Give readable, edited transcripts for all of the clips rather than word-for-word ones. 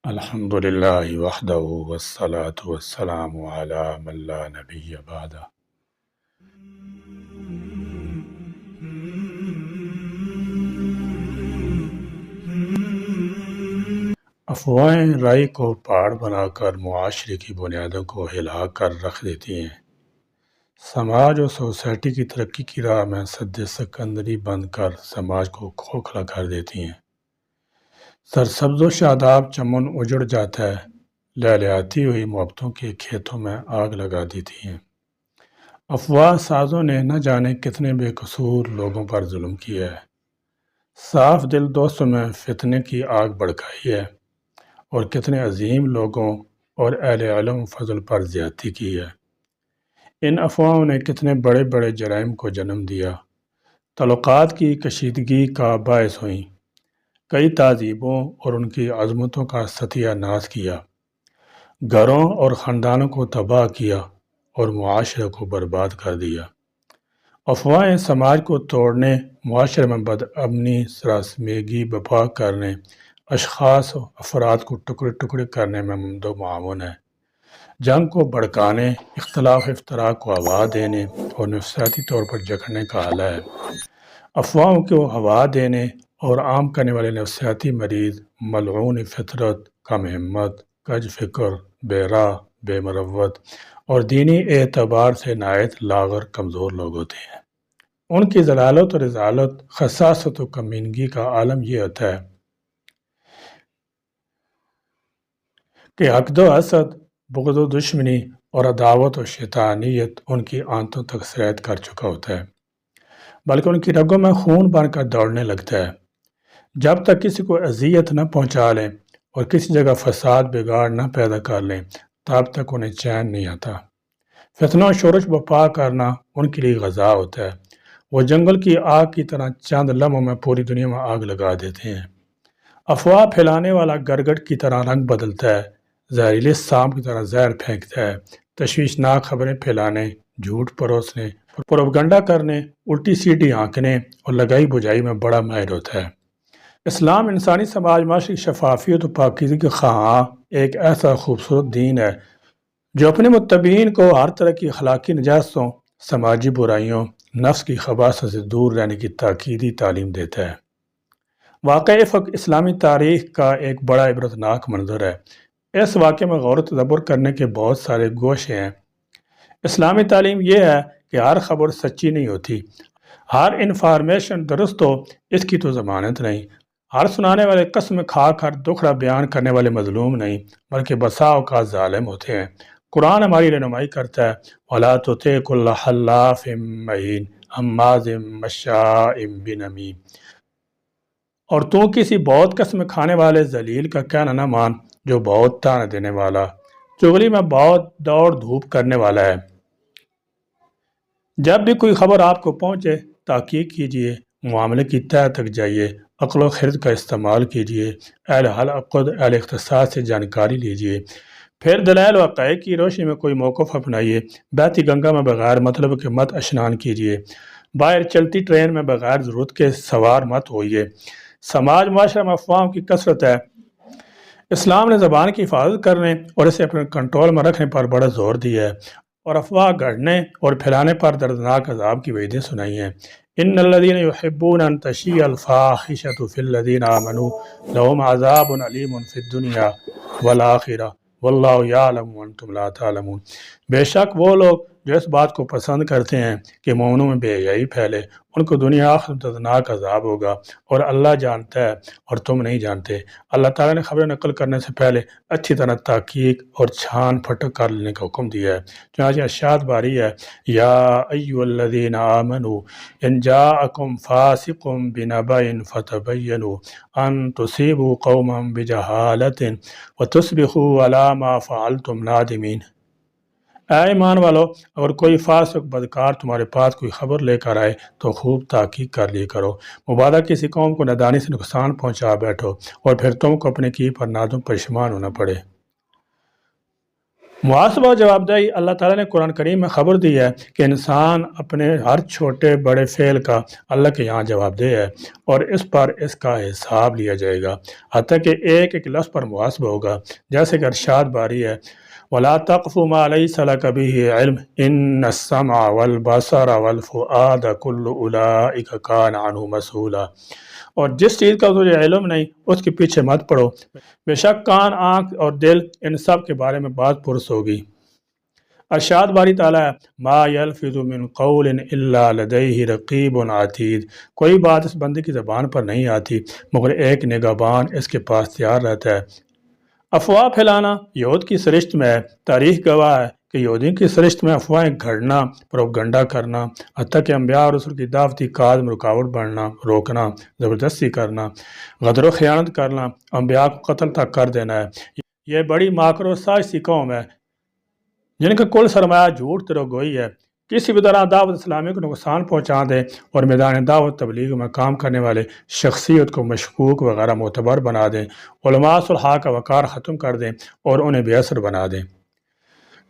الحمد للہ وحدہ والصلاة والسلام علی من لا نبی بعدہ۔ افواہیں رائے کو پہاڑ بنا کر معاشرے کی بنیادوں کو ہلا کر رکھ دیتی ہیں۔ سماج اور سوسائٹی کی ترقی کی راہ میں سد سکندری بند کر سماج کو کھوکھلا کر دیتی ہیں۔ سرسبز و شاداب چمن اجڑ جاتا ہے، لہلہاتی ہوئی محبتوں کے کھیتوں میں آگ لگا دیتی ہیں۔ افواہ سازوں نے نہ جانے کتنے بے قصور لوگوں پر ظلم کیا ہے، صاف دل دوستوں میں فتنے کی آگ بھڑکائی ہے، اور کتنے عظیم لوگوں اور اہل علم فضل پر زیادتی کی ہے۔ ان افواہوں نے کتنے بڑے بڑے جرائم کو جنم دیا، تعلقات کی کشیدگی کا باعث ہوئیں، کئی تہذیبوں اور ان کی عظمتوں کا ستیہ ناش کیا، گھروں اور خاندانوں کو تباہ کیا اور معاشرے کو برباد کر دیا۔ افواہیں سماج کو توڑنے، معاشرے میں بدامنی سراسیمگی برپا کرنے، اشخاص و افراد کو ٹکڑے ٹکڑے کرنے میں ممد و معاون ہے، جنگ کو بھڑکانے، اختلاف افتراق کو ہوا دینے اور نفسیاتی طور پر جکڑنے کا آلہ ہے۔ افواہوں کو ہوا دینے اور عام کرنے والے نفسیاتی مریض، ملعون فطرت، کم ہمت، کج فکر، بے راہ، بے مروت اور دینی اعتبار سے نہایت لاغر کمزور لوگ ہوتے ہیں۔ ان کی ضلالت اور رذالت، خساست و کمینگی کا عالم یہ ہوتا ہے کہ حقد و حسد، بغض و دشمنی اور عداوت و شیطانیت ان کی آنتوں تک سرایت کر چکا ہوتا ہے، بلکہ ان کی رگوں میں خون بن کر دوڑنے لگتا ہے۔ جب تک کسی کو اذیت نہ پہنچا لیں اور کسی جگہ فساد بگاڑ نہ پیدا کر لیں، تب تک انہیں چین نہیں آتا۔ فتنہ و شورش برپا کرنا ان کے لیے غذا ہوتا ہے۔ وہ جنگل کی آگ کی طرح چند لمحوں میں پوری دنیا میں آگ لگا دیتے ہیں۔ افواہ پھیلانے والا گرگٹ کی طرح رنگ بدلتا ہے، زہریلے سانپ کی طرح زہر پھینکتا ہے، تشویشناک خبریں پھیلانے، جھوٹ پروسنے، پروپگنڈا کرنے، الٹی سیدھی آنکنے اور لگائی بجائی میں بڑا ماہر ہوتا ہے۔ اسلام انسانی سماج معاشرے کی شفافیت و پاکیزگی کے خواہاں ایک ایسا خوبصورت دین ہے جو اپنے متبعین کو ہر طرح کی اخلاقی نجاستوں، سماجی برائیوں، نفس کی خباثت سے دور رہنے کی تاکیدی تعلیم دیتا ہے۔ واقعہ افق اسلامی تاریخ کا ایک بڑا عبرتناک منظر ہے۔ اس واقعے میں غور و تدبر کرنے کے بہت سارے گوشے ہیں۔ اسلامی تعلیم یہ ہے کہ ہر خبر سچی نہیں ہوتی، ہر انفارمیشن درست ہو اس کی تو ضمانت نہیں، ہر سنانے والے قسم کھا کر دکھڑا بیان کرنے والے مظلوم نہیں، بلکہ بسا اوقات ظالم ہوتے ہیں۔ قرآن ہماری رہنمائی کرتا ہے وَلَا تُطِعْ كُلَّ حَلَّافٍ مَّهِينٍ ہَمَّازٍ مَّشَّاءٍ بِنَمِيمٍ، اور تو کسی بہت قسم کھانے والے ذلیل کا کہنا نہ مان جو بہت تانے دینے والا، چغلی میں بہت دوڑ دھوپ کرنے والا ہے۔ جب بھی کوئی خبر آپ کو پہنچے، تحقیق کیجیے، معاملے کی تہہ تک جائیے، عقل و خرد کا استعمال کیجیے، اہل حل عقد، اہل اختصاص سے جانکاری لیجیے، پھر دلائل و حقائق کی روشنی میں کوئی موقف اپنائیے۔ بہتی گنگا میں بغیر مطلب کے مت اشنان کیجیے، باہر چلتی ٹرین میں بغیر ضرورت کے سوار مت ہوئیے۔ سماج معاشرہ میں افواہوں کی کثرت ہے۔ اسلام نے زبان کی حفاظت کرنے اور اسے اپنے کنٹرول میں رکھنے پر بڑا زور دیا ہے، اور افواہ گھڑنے اور پھیلانے پر دردناک عذاب کی وعدیں سنائی ہیں۔ ان الذین یحبون ان تشیع الفاحشۃ فی الذین آمنوا لہم عذاب علیم فی الدنیا والآخرہ واللہ یعلم وانتم لا تعلمون۔ بے شک وہ لوگ جو اس بات کو پسند کرتے ہیں کہ مومنوں میں بے حیائی پھیلے، ان کو دنیا آخرت میں دردناک عذاب ہوگا، اور اللہ جانتا ہے اور تم نہیں جانتے۔ اللہ تعالیٰ نے خبریں نقل کرنے سے پہلے اچھی طرح تحقیق اور چھان پھٹک کر لینے کا حکم دیا ہے۔ چنانچہ ارشاد باری ہے یا ایھا الذین آمنوا ان جاءکم فاسق بنبأ فتبینوا ان تصیبوا قوما بجہالۃ وتصبحوا علی ما فعلتم نادمین۔ اے ایمان والو، اگر کوئی فاسق بدکار تمہارے پاس کوئی خبر لے کر آئے تو خوب تحقیق کر لی کرو، مبادا کسی قوم کو نادانی سے نقصان پہنچا بیٹھو اور پھر تم کو اپنے کی پر نادم پشیمان ہونا پڑے۔ محاسبہ و جوابدہی اللہ تعالیٰ نے قرآن کریم میں خبر دی ہے کہ انسان اپنے ہر چھوٹے بڑے فعل کا اللہ کے یہاں جواب دہ ہے اور اس پر اس کا حساب لیا جائے گا، حتیٰ کہ ایک ایک لفظ پر محاسبہ ہوگا، جیسے کہ ارشاد باری ہے وَلَا تَقْفُ مَا لَيْسَ لَكَ بِهِ عِلْمٌ إِنَّ السَّمْعَ وَالْبَصَرَ وَالْفُؤَادَ كُلُّ أُولَٰئِكَ كَانَ عَنْهُ مسؤولا، اور جس چیز کا تجھے علم نہیں اس کے پیچھے مت پڑو، بے شک کان، آنکھ اور دل ان سب کے بارے میں بات پرس ہوگی۔ ارشاد باری تعالیٰ ہے ما یلفظ من قول الا لدیہ رقیب عتید، کوئی بات اس بندے کی زبان پر نہیں آتی مگر ایک نگہبان اس کے پاس تیار رہتا ہے۔ افواہ پھیلانا یہود کی سرشت میں ہے، تاریخ گواہ ہے کہ یہودیوں کی سرشت میں افواہیں گھڑنا، پروپگنڈا کرنا، حتیٰ کہ انبیاء اور رسول کی دعوتی کاج میں رکاوٹ بننا، روکنا، زبردستی کرنا، غدر و خیانت کرنا، انبیاء کو قتل تک کر دینا ہے۔ یہ بڑی ماکر و سازشی قوم ہے جن کا کل سرمایہ جھوٹ تیرو گوئی ہے، کسی بھی طرح دعوت اسلامی کو نقصان پہنچا دیں اور میدان دعوت تبلیغ میں کام کرنے والے شخصیت کو مشکوک وغیرہ معتبر بنا دیں، علماء صلحاء کا وقار ختم کر دیں اور انہیں بے اثر بنا دیں۔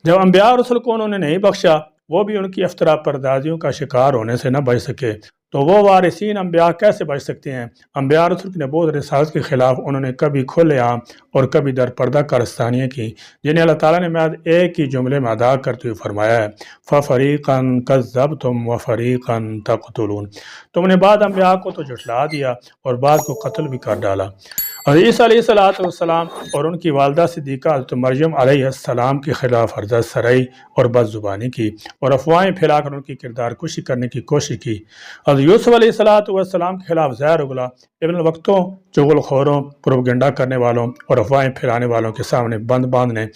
جب انبیاء اور رسول کو انہوں نے نہیں بخشا، وہ بھی ان کی افترا پردازیوں کا شکار ہونے سے نہ بچ سکے، تو وہ وارثین انبیاء کیسے بچ سکتے ہیں؟ انبیاء اور رسول کی نبوت اور رسالت کے خلاف انہوں نے کبھی کھلے عام اور کبھی در پردہ کارستانیاں کی، جنہیں اللہ تعالیٰ نے محض ایک ہی جملے میں ادا کرتے ہوئے فرمایا ہے فَفَرِيقًا كَذَّبْتُمْ وَفَرِيقًا تَقْتُلُونَ، تم نے بعض انبیاء کو تو جھٹلا دیا اور بعض کو قتل بھی کر ڈالا۔ اور عیسیٰ علیہ السلام اور ان کی والدہ صدیقہ حضرت مریم علیہ السلام کے خلاف حرزہ سرائی اور بد زبانی کی اور افواہیں پھیلا کر ان کی کردار کشی کرنے کی کوشش کی۔ حضرت یوسف علیہ السلام کے خلاف زہر اگلا، ابن الوقتوں، چغل خوروں، پروپگنڈا کرنے والوں اور افواہیں پھیلانے والوں کے سامنے بند باندھنے،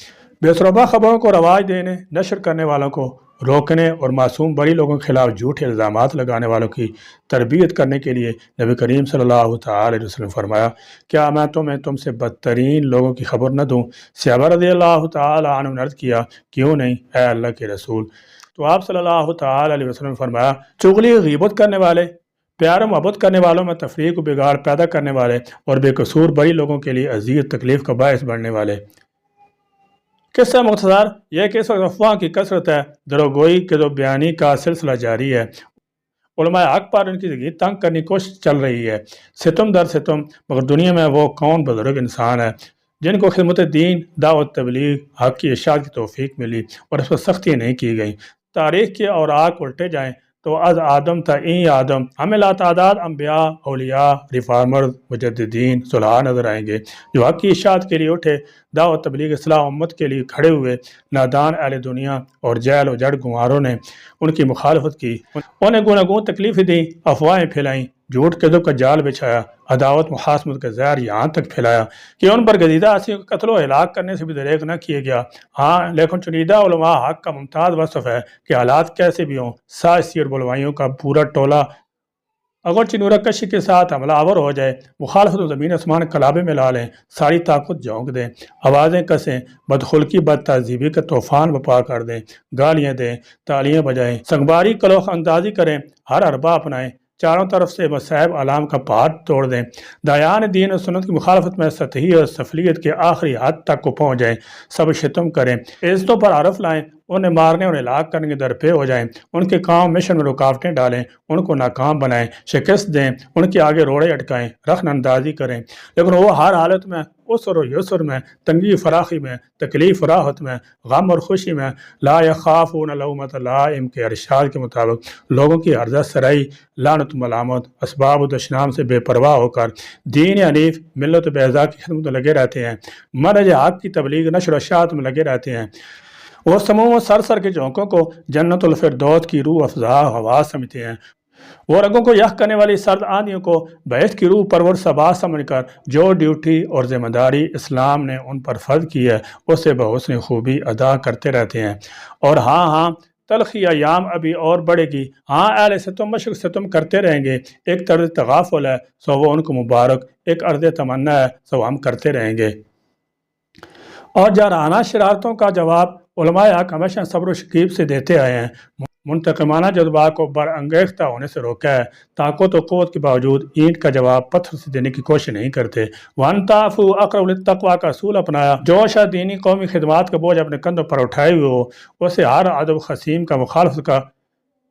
بے سربا خبروں کو رواج دینے، نشر کرنے والوں کو روکنے اور معصوم بڑی لوگوں کے خلاف جھوٹے الزامات لگانے والوں کی تربیت کرنے کے لیے نبی کریم صلی اللہ تعالی علیہ وسلم فرمایا کیا میں تم سے بدترین لوگوں کی خبر نہ دوں؟ صحابہ رضی اللہ تعالی عنہ نے عرض کیا کیوں نہیں اے اللہ کے رسول؟ تو آپ صلی اللہ تعالی علیہ وسلم نے فرمایا چغلی، غیبت کرنے والے، پیار و محبت کرنے والوں میں تفریق و بگاڑ پیدا کرنے والے اور بے قصور بڑی لوگوں کے لیے اذیت تکلیف کا باعث بننے والے۔ قصہ مختصر یہ کہ اس وقت افواہ کی کثرت ہے، دروگوئی کے دو بیانی کا سلسلہ جاری ہے، علماء حق پر ان کی زندگی تنگ کرنے کی کوشش چل رہی ہے، ستم در ستم، مگر دنیا میں وہ کون بزرگ انسان ہے جن کو خدمت دین، دعوت تبلیغ، حق کی اشاعت کی توفیق ملی اور اس پر سختی نہیں کی گئی؟ تاریخ کے اوراق الٹے جائیں تو از آدم تا این آدم ہمیں لاتعداد انبیاء، اولیاء، ریفارمرز، مجددین، صلحاء نظر آئیں گے جو حق کی اشاعت کے لیے اٹھے، دعوت تبلیغ اصلاح امت کے لیے کھڑے ہوئے۔ نادان اہل دنیا اور جہل و جڑ گنواروں نے ان کی مخالفت کی، انہیں گوناگون تکلیفیں دیں، افواہیں پھیلائیں، جھوٹ کذب کا جال بچھایا، عداوت محاسمت کا زہر یہاں تک پھیلایا کہ ان پر گزیدہ ہستیوں کو قتل و ہلاک کرنے سے بھی دریغ نہ کیے گیا۔ ہاں لیکن چنیدہ علماء حق کا ممتاز وصف ہے کہ حالات کیسے بھی ہوں، سازشی اور بلوائیوں کا پورا ٹولہ اگرچہ نورہ کشی کے ساتھ حملہ آور ہو جائے، مخالفت و زمین آسمان کلابے میں لا لیں، ساری طاقت جھونک دیں، آوازیں کسیں، بدخلقی بد تہذیبی کا طوفان بپا کر دیں، گالیاں دیں، تالیاں بجائیں، سنگباری کلوخ اندازی کریں، ہر حربہ اپنائیں، چاروں طرف سے مصائب علام کا پہاڑ توڑ دیں، دایان دین اور سنت کی مخالفت میں سطحی اور سفلیت کے آخری حد تک کو پہنچ جائیں، سب شتم کریں، عزتوں پر عرف لائیں، انہیں مارنے اور ہلاک کرنے کے درپے ہو جائیں، ان کے کام مشن میں رکاوٹیں ڈالیں، ان کو ناکام بنائیں، شکست دیں، ان کے آگے روڑے اٹکائیں، رخن اندازی کریں، لیکن وہ ہر حالت میں، عسر و یسر میں، تنگی فراخی میں، تکلیف و راحت میں، غم اور خوشی میں، لا یخافون لومۃ لائم کے ارشاد کے مطابق لوگوں کی عرضہ سرائی، لعنت و ملامت، اسباب و دشنام سے بے پرواہ ہو کر دین حنیف، ملت بیضا کی خدمت میں لگے رہتے ہیں، منہج حق کی تبلیغ، نشر و اشاعت میں لگے رہتے ہیں۔ وہ سموم و سر کے جھونکوں کو جنت الفردوس کی روح افزا ہوا سمجھتے ہیں، وہ رگوں کو یخ کرنے والی سرد آندھیوں کو بہشت کی روح پرور صبا سمجھ کر جو ڈیوٹی اور ذمہ داری اسلام نے ان پر فرض کی ہے اسے بحسن خوبی ادا کرتے رہتے ہیں۔ اور ہاں تلخی ایام ابھی اور بڑھے گی، ہاں اہل ستم مشرق ستم کرتے رہیں گے، ایک طرز تغافل ہے سو وہ ان کو مبارک، ایک عرض تمنا ہے سو ہم کرتے رہیں گے۔ اور جارحانہ شرارتوں کا جواب علماء حق ہمیشہ صبر و شکیب سے دیتے آئے ہیں۔ منتقمانہ جذبات کو برانگیختہ ہونے سے روکا ہے۔ طاقت و قوت کے باوجود اینٹ کا جواب پتھر سے دینے کی کوشش نہیں کرتے۔ وَأَن تَعْفُوا أَقْرَبُ لِلتَّقْوَىٰ کا اصول اپنایا۔ جو شخص دینی قومی خدمات کا بوجھ اپنے کندھوں پر اٹھائے ہوئے ہو، اسے ہر عدو خصیم کا مخالفت کا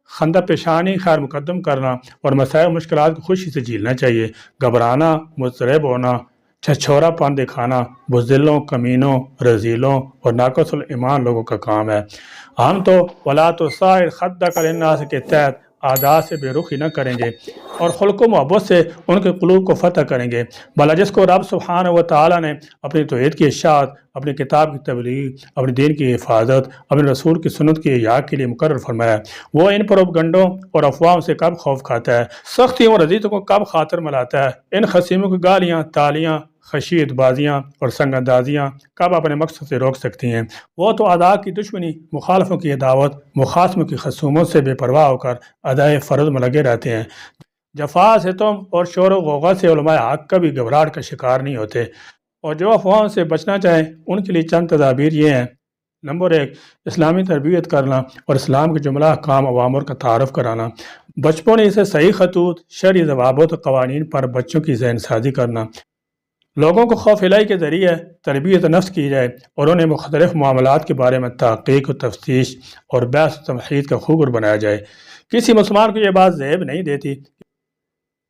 خندہ پیشانی خیر مقدم کرنا اور مسائل و مشکلات کو خوشی سے جھیلنا چاہیے۔ گھبرانا، مضطرب ہونا، چھچھورا پن دکھانا بزدلوں، کمینوں، رذیلوں اور ناقص الایمان لوگوں کا کام ہے۔ ہم تو وَلَا تُصَعِّرْ خَدَّكَ لِلنَّاسِ کے تحت عادات سے بے رخی نہ کریں گے اور خلق و محبت سے ان کے قلوب کو فتح کریں گے، بھلا جس کو رب سبحانہ و تعالیٰ نے اپنی توحید کی اشاعت، اپنی کتاب کی تبلیغ، اپنے دین کی حفاظت، اپنے رسول کی سنت کی احیاء کے لیے مقرر فرمایا، وہ ان پروپگنڈوں اور افواہوں سے کب خوف کھاتا ہے، سختیوں اور اذیتوں کو کب خاطر ملاتا ہے، ان خصیموں کی گالیاں، تالیاں، خشیت بازیاں اور سنگ اندازیاں کب اپنے مقصد سے روک سکتی ہیں۔ وہ تو اعداء کی دشمنی، مخالفوں کی عداوت، مخاصموں کی خصومت سے بے پرواہ ہو کر ادائے فرض میں لگے رہتے ہیں۔ جفا، ستم اور شور و غوغا سے علماء حق کبھی گھبراہٹ کا شکار نہیں ہوتے، اور جو افواہوں سے بچنا چاہیں ان کے لیے چند تدابیر یہ ہیں۔ نمبر 1، اسلامی تربیت کرنا اور اسلام کے جملہ احکام اوامر کا تعارف کرانا۔ بچپن ہی سے صحیح خطوط، شرعی ضوابط و قوانین پر بچوں کی ذہن سازی کرنا۔ لوگوں کو خوف الہی کے ذریعے تربیت نفس کی جائے اور انہیں مختلف معاملات کے بارے میں تحقیق و تفتیش اور بحث و تمہید کا خوگر بنایا جائے۔ کسی مسلمان کو یہ بات زیب نہیں دیتی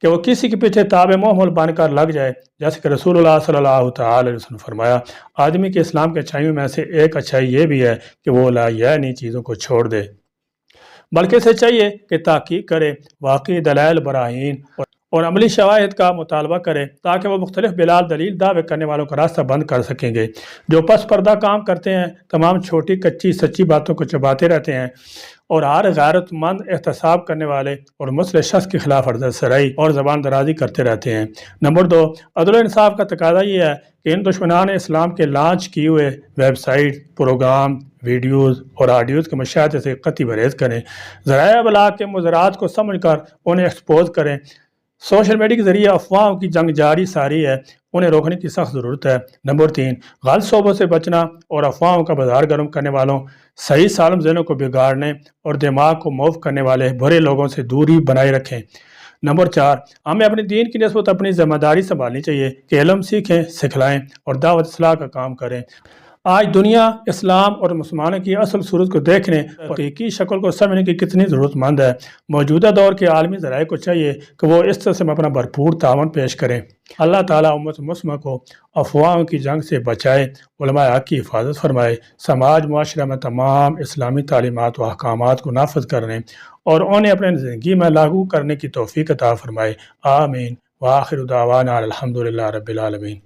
کہ وہ کسی کے پیچھے تابع محمل بن کر لگ جائے، جیسے کہ رسول اللہ صلی اللہ تعالی علیہ وسلم نے فرمایا، آدمی کے اسلام کے اچھائیوں میں سے ایک اچھائی یہ بھی ہے کہ وہ لا یعنی چیزوں کو چھوڑ دے، بلکہ اسے چاہیے کہ تحقیق کرے، واقعی دلائل، براہین اور عملی شواہد کا مطالبہ کرے، تاکہ وہ مختلف بلال دلیل دعوے کرنے والوں کا راستہ بند کر سکیں گے۔ جو پس پردہ کام کرتے ہیں، تمام چھوٹی کچی سچی باتوں کو چباتے رہتے ہیں اور ہر غیرت مند احتساب کرنے والے اور مسلح شخص کے خلاف عرض سرائی اور زبان درازی کرتے رہتے ہیں۔ نمبر 2، عدل و انصاف کا تقاضا یہ ہے کہ ان دشمنان اسلام کے لانچ کیے ہوئے ویب سائٹ، پروگرام، ویڈیوز اور آڈیوز کے مشاہدے سے قطعی پرہیز کریں، ذرائع ابلاغ کے مضرات کو سمجھ کر انہیں ایکسپوز کریں۔ سوشل میڈیا کے ذریعے افواہوں کی جنگ جاری ساری ہے، انہیں روکنے کی سخت ضرورت ہے۔ نمبر 3، غلط صحبت سے بچنا اور افواہوں کا بازار گرم کرنے والوں، صحیح سالم ذہنوں کو بگاڑنے اور دماغ کو موف کرنے والے برے لوگوں سے دوری بنائے رکھیں۔ نمبر 4، ہمیں اپنے دین کی نسبت اپنی ذمہ داری سنبھالنی چاہیے کہ علم سیکھیں، سکھلائیں اور دعوت اصلاح کا کام کریں۔ آج دنیا اسلام اور مسلمانوں کی اصل صورت کو دیکھنے اور حقیقی شکل کو سمجھنے کی کتنی ضرورت مند ہے۔ موجودہ دور کے عالمی ذرائع کو چاہیے کہ وہ اس طرح سے اپنا بھرپور تعاون پیش کریں۔ اللہ تعالیٰ امت مسلمہ کو افواہوں کی جنگ سے بچائے، علماء حق کی حفاظت فرمائے، سماج معاشرہ میں تمام اسلامی تعلیمات و احکامات کو نافذ کرنے اور انہیں اپنے زندگی میں لاگو کرنے کی توفیق عطا فرمائے۔ آمین۔ وآخر دعوانا الحمدللہ رب العالمین۔